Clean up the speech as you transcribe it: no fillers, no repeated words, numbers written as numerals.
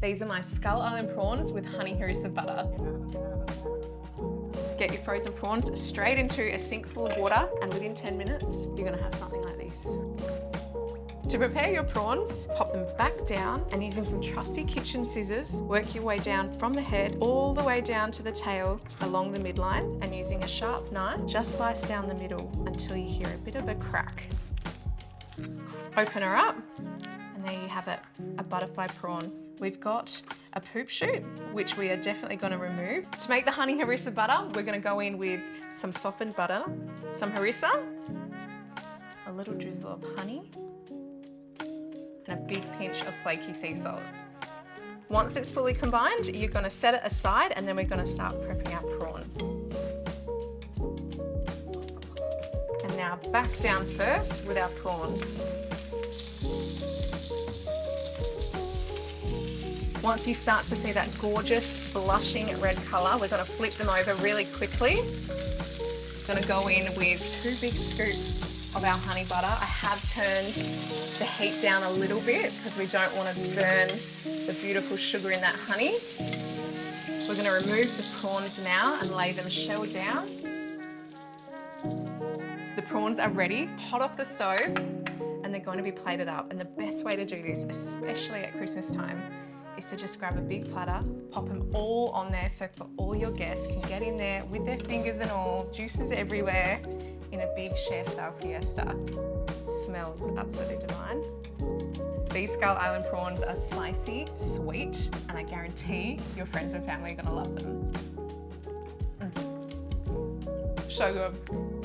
These are my Skull Island prawns with honey harissa butter. Get your frozen prawns straight into a sink full of water, and within 10 minutes, you're gonna have something like this. To prepare your prawns, pop them back down and using some trusty kitchen scissors, work your way down from the head all the way down to the tail along the midline, and using a sharp knife, just slice down the middle until you hear a bit of a crack. Open her up, and there you have it, a butterfly prawn. We've got a poop shoot, which we are definitely going to remove. To make the honey harissa butter, we're going to go in with some softened butter, some harissa, a little drizzle of honey, and a big pinch of flaky sea salt. Once it's fully combined, you're going to set it aside, and then we're going to start prepping our prawns. And now back down first with our prawns. Once you start to see that gorgeous blushing red colour, we're going to flip them over really quickly. Going to go in with 2 big scoops of our honey butter. I have turned the heat down a little bit because we don't want to burn the beautiful sugar in that honey. We're going to remove the prawns now and lay them shell down. The prawns are ready, hot off the stove, and they're going to be plated up. And the best way to do this, especially at Christmas time, is to just grab a big platter, pop them all on there so for all your guests can get in there with their fingers and all, juices everywhere, in a big share-style fiesta. Smells absolutely divine. These Skull Island prawns are spicy, sweet, and I guarantee your friends and family are gonna love them. So good.